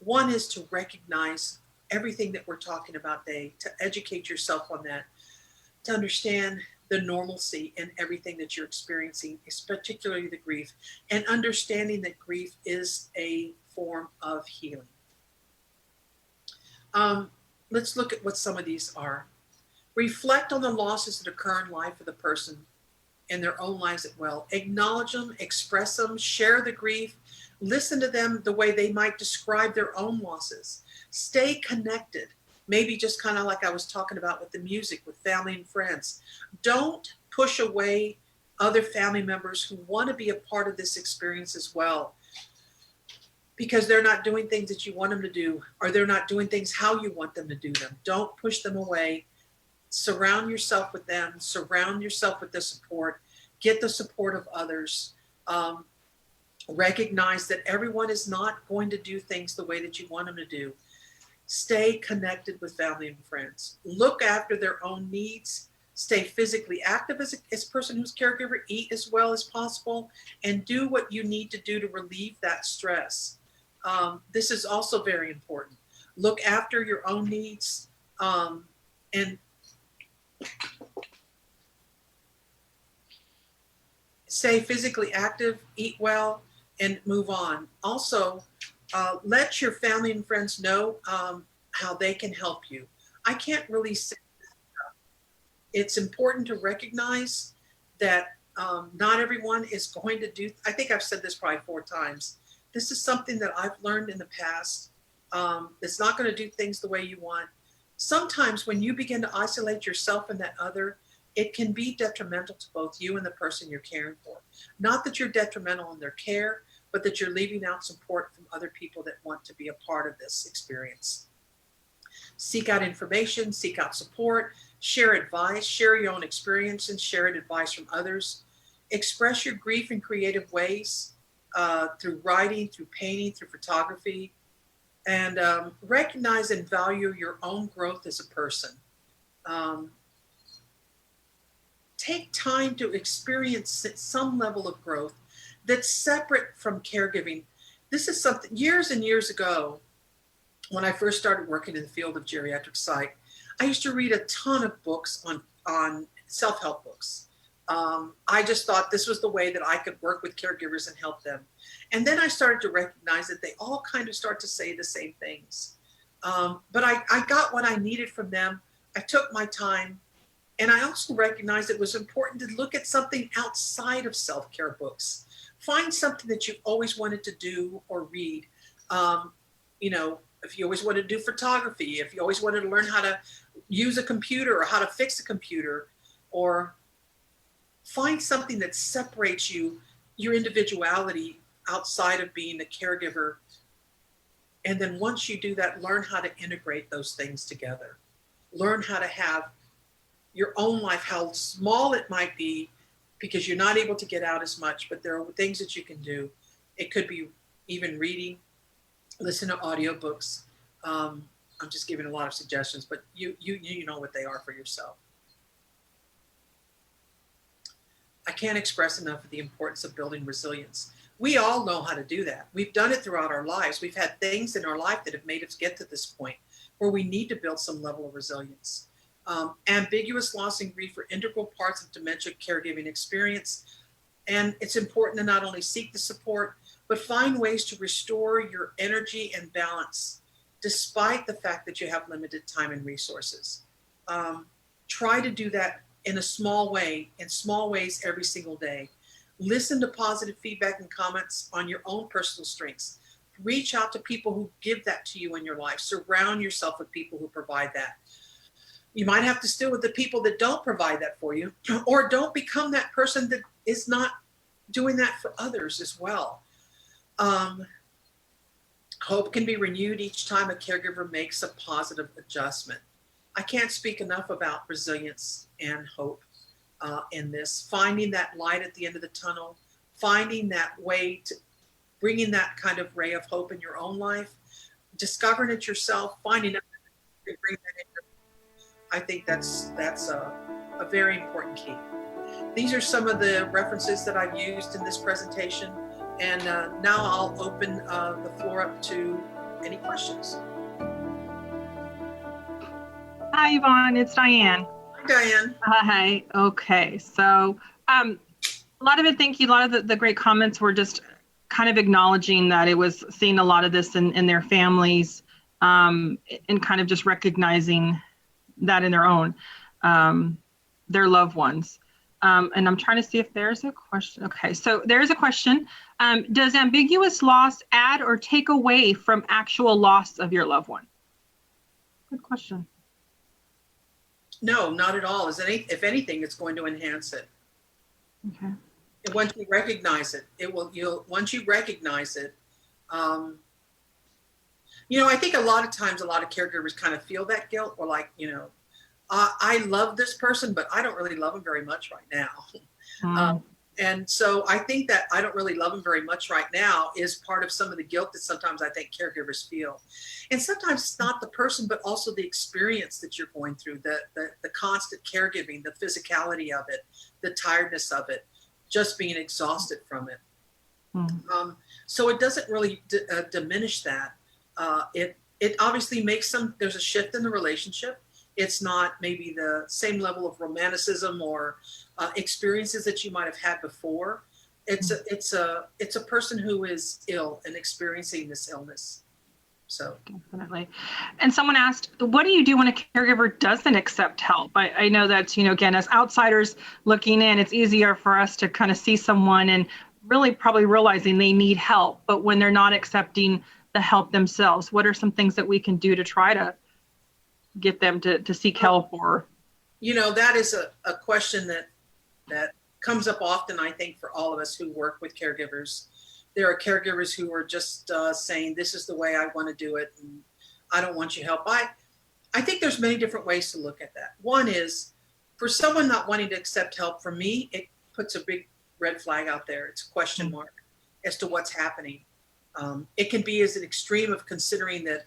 One is to recognize everything that we're talking about today, to educate yourself on that, to understand the normalcy in everything that you're experiencing, particularly the grief, and understanding that grief is a form of healing. Let's look at what some of these are. Reflect on the losses that occur in life of the person in their own lives as well. Acknowledge them, express them, share the grief, listen to them the way they might describe their own losses. Stay connected. Maybe just kind of like I was talking about with the music, with family and friends. Don't push away other family members who want to be a part of this experience as well, because they're not doing things that you want them to do, or they're not doing things how you want them to do them. Don't push them away. Surround yourself with them. Surround yourself with the support. Get the support of others. Recognize that everyone is not going to do things the way that you want them to do. Stay connected with family and friends. Look after their own needs. Stay physically active as a person who's caregiver. Eat as well as possible and do what you need to do to relieve that stress. This is also very important. Look after your own needs and stay physically active, eat well, and move on. Also, let your family and friends know how they can help you. I can't really say it's important to recognize that not everyone is going to do, I think I've said this probably 4 times. This is something that I've learned in the past. It's not going to do things the way you want. Sometimes when you begin to isolate yourself and that other, it can be detrimental to both you and the person you're caring for. Not that you're detrimental in their care, but that you're leaving out support from other people that want to be a part of this experience. Seek out information, seek out support, share advice, share your own experience and share advice from others. Express your grief in creative ways through writing, through painting, through photography, and recognize and value your own growth as a person. Take time to experience some level of growth that's separate from caregiving. This is something years and years ago, when I first started working in the field of geriatric psych, I used to read a ton of books on self-help books. I just thought this was the way that I could work with caregivers and help them. And then I started to recognize that they all kind of start to say the same things. But I got what I needed from them. I took my time. And I also recognized it was important to look at something outside of self-care books. Find something that you've always wanted to do or read. If you always wanted to do photography, if you always wanted to learn how to use a computer or how to fix a computer, or find something that separates your individuality outside of being a caregiver. And then once you do that, learn how to integrate those things together. Learn how to have your own life, how small it might be, because you're not able to get out as much, but there are things that you can do. It could be even reading, listen to audiobooks. I'm just giving a lot of suggestions, but you know what they are for yourself. I can't express enough of the importance of building resilience. We all know how to do that. We've done it throughout our lives. We've had things in our life that have made us get to this point where we need to build some level of resilience. Ambiguous loss and grief are integral parts of dementia caregiving experience. And it's important to not only seek the support, but find ways to restore your energy and balance, despite the fact that you have limited time and resources. Try to do that in a small way, in small ways every single day. Listen to positive feedback and comments on your own personal strengths. Reach out to people who give that to you in your life. Surround yourself with people who provide that. You might have to deal with the people that don't provide that for you, or don't become that person that is not doing that for others as well. Hope can be renewed each time a caregiver makes a positive adjustment. I can't speak enough about resilience and hope in this. Finding that light at the end of the tunnel, finding that way to bringing that kind of ray of hope in your own life, discovering it yourself, finding out to bring that in. I think that's a very important key. These are some of the references that I've used in this presentation. And now I'll open the floor up to any questions. Hi, Yvonne, it's Dianne. Hi, Dianne. Hi, okay. So a lot of it, thank you. A lot of the great comments were just kind of acknowledging that it was seeing a lot of this in their families and kind of just recognizing that in their own, their loved ones. And I'm trying to see if there's a question. Okay, so there's a question. Does ambiguous loss add or take away from actual loss of your loved one? Good question. No, not at all. If anything, it's going to enhance it. Okay. And once you recognize it, once you recognize it, I think a lot of times, a lot of caregivers kind of feel that guilt, or like, I love this person, but I don't really love them very much right now. And so I think that I don't really love them very much right now is part of some of the guilt that sometimes I think caregivers feel. And sometimes it's not the person, but also the experience that you're going through, the constant caregiving, the physicality of it, the tiredness of it, just being exhausted from it. So it doesn't really diminish that. It obviously makes there's a shift in the relationship. It's not maybe the same level of romanticism or experiences that you might have had before. It's a person who is ill and experiencing this illness. So definitely. And someone asked, what do you do when a caregiver doesn't accept help? I know that, again, as outsiders looking in, it's easier for us to kind of see someone and really probably realizing they need help, but when they're not accepting the help themselves, what are some things that we can do to try to get them to seek help? Or that is a question that comes up often, I think, for all of us who work with caregivers. There are caregivers who are just saying, this is the way I want to do it, and I don't want your help. I think there's many different ways to look at that. One is, for someone not wanting to accept help, for me, it puts a big red flag out there. It's a question mark as to what's happening. It can be as an extreme of considering that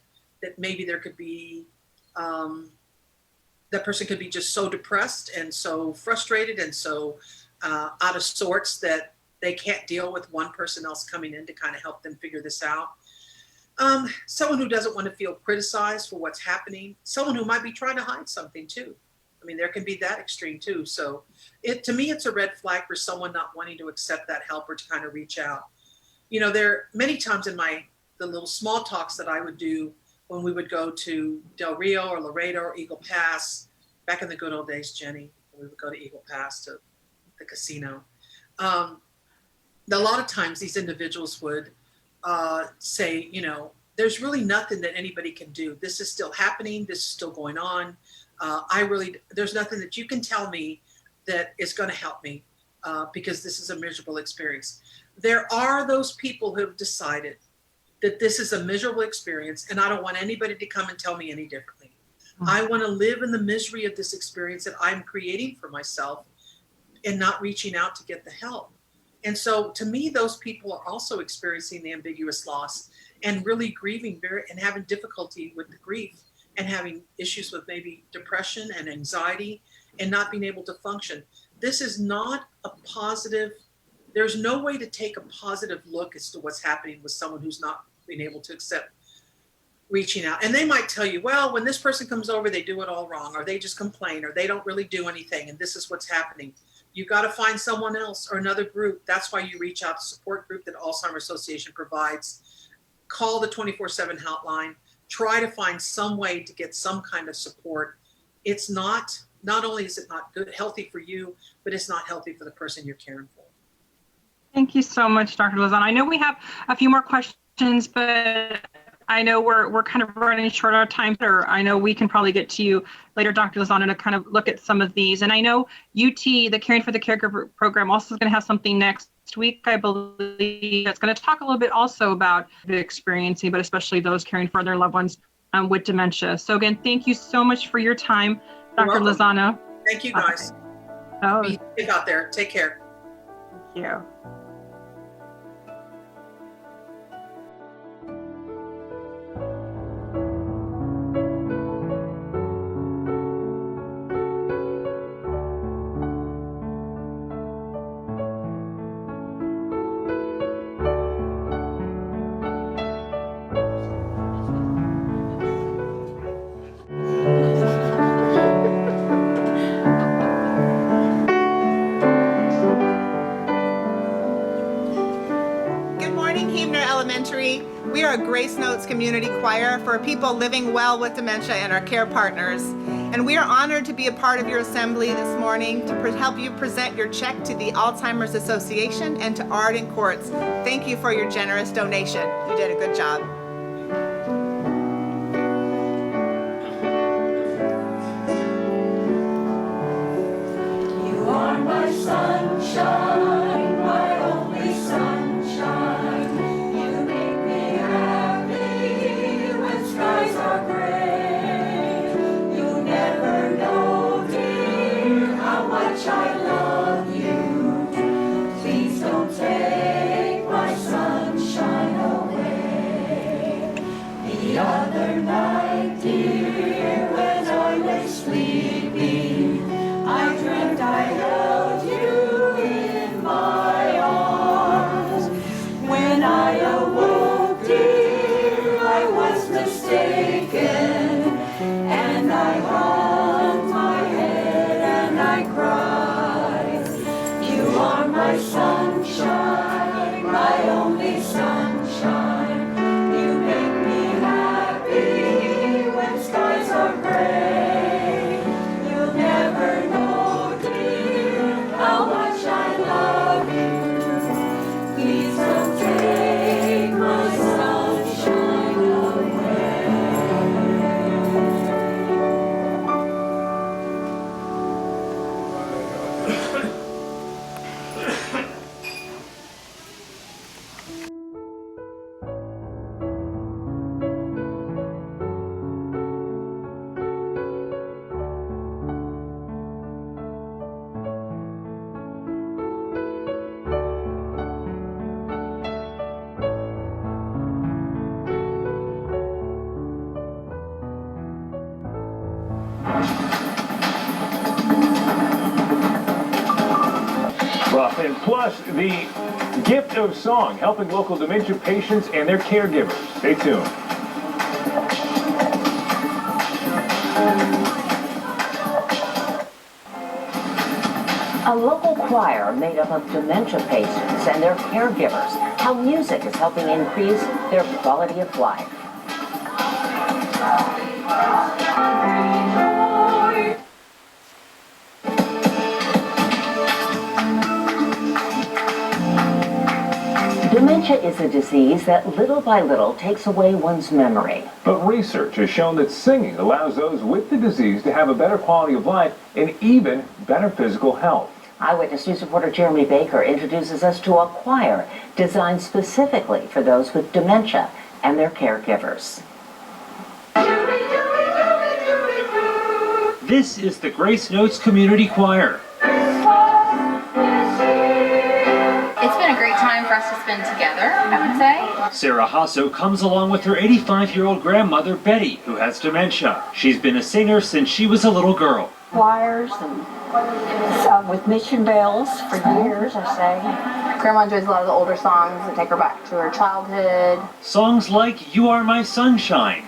maybe there could be, that person could be just so depressed and so frustrated and so out of sorts that they can't deal with one person else coming in to kind of help them figure this out. Someone who doesn't want to feel criticized for what's happening. Someone who might be trying to hide something too. I mean, there can be that extreme too. So to me, it's a red flag for someone not wanting to accept that help or to kind of reach out. There are many times in the little small talks that I would do when we would go to Del Rio or Laredo or Eagle Pass, back in the good old days, Jenny, we would go to Eagle Pass to the casino. A lot of times these individuals would say, there's really nothing that anybody can do. This is still happening. This is still going on. There's nothing that you can tell me that is going to help me because this is a miserable experience. There are those people who have decided that this is a miserable experience and I don't want anybody to come and tell me any differently. I want to live in the misery of this experience that I'm creating for myself and not reaching out to get the help. And so to me, those people are also experiencing the ambiguous loss and really grieving and having difficulty with the grief and having issues with maybe depression and anxiety and not being able to function. This is not a positive, there's no way to take a positive look as to what's happening with someone who's not being able to accept reaching out. And they might tell you, well, when this person comes over, they do it all wrong, or they just complain, or they don't really do anything, and this is what's happening. You got to find someone else or another group. That's why you reach out to support group that Alzheimer's Association provides. Call the 24/7 hotline. Try to find some way to get some kind of support. It's not only is it not good, healthy for you, but it's not healthy for the person you're caring for. Thank you so much, Dr. Lozano. I know we have a few more questions, but I know we're kind of running short on time, or I know we can probably get to you later, Dr. Lozano, to kind of look at some of these. And I know UT, the Caring for the Caregiver program, also is going to have something next week, I believe, that's going to talk a little bit also about the experiencing, but especially those caring for their loved ones with dementia. So again, thank you so much for your time, Dr. Lozano. Thank you, guys. Okay. Be safe out there. Take care. Thank you. We are a Grace Notes community choir for people living well with dementia and our care partners. And we are honored to be a part of your assembly this morning to help you present your check to the Alzheimer's Association and to Art in Courts. Thank you for your generous donation. You did a good job. You are my sunshine, my only sunshine. You make me happy when skies are gray. You never know, dear, how much I love you. often, plus the gift of song, helping local dementia patients and their caregivers. Stay tuned. A local choir made up of dementia patients and their caregivers, how music is helping increase their quality of life. Dementia is a disease that little by little takes away one's memory. But research has shown that singing allows those with the disease to have a better quality of life and even better physical health. Eyewitness News reporter Jeremy Baker introduces us to a choir designed specifically for those with dementia and their caregivers. This is the Grace Notes Community Choir. It's been a great time for us to spend together, I would say. Sarah Hasso comes along with her 85-year-old grandmother, Betty, who has dementia. She's been a singer since she was a little girl. Choirs and with mission bells for years, I say. Grandma enjoys a lot of the older songs that take her back to her childhood. Songs like You Are My Sunshine.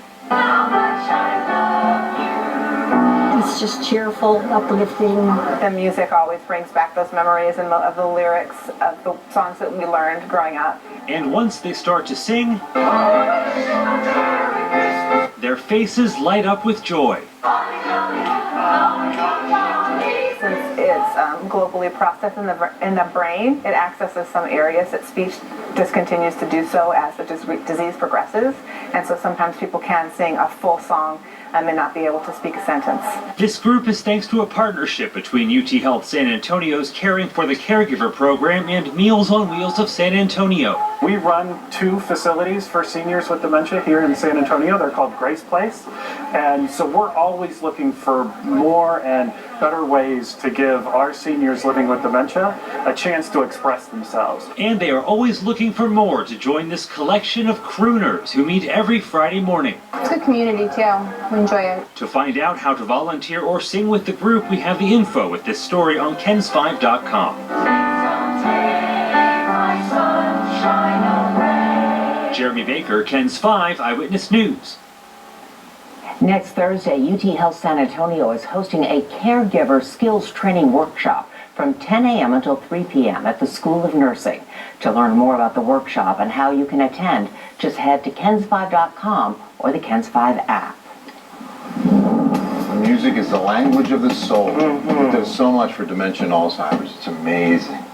It's just cheerful, uplifting. The music always brings back those memories and of the lyrics of the songs that we learned growing up. And once they start to sing, their faces light up with joy. Since it's globally processed in the brain, it accesses some areas that speech just continues to do so as the disease progresses. And so sometimes people can sing a full song and not be able to speak a sentence. This group is thanks to a partnership between UT Health San Antonio's Caring for the Caregiver program and Meals on Wheels of San Antonio. We run 2 facilities for seniors with dementia here in San Antonio. They're called Grace Place. And so we're always looking for more and better ways to give our seniors living with dementia a chance to express themselves. And they are always looking for more to join this collection of crooners who meet every Friday morning. It's a good community too. We enjoy it. To find out how to volunteer or sing with the group, we have the info with this story on kens5.com. Jeremy Baker, KENS 5 Eyewitness News. Next Thursday, UT Health San Antonio is hosting a caregiver skills training workshop from 10 a.m. until 3 p.m. at the School of Nursing. To learn more about the workshop and how you can attend, just head to kens5.com or the KENS 5 app. Music is the language of the soul. It does so much for dementia and Alzheimer's. It's amazing.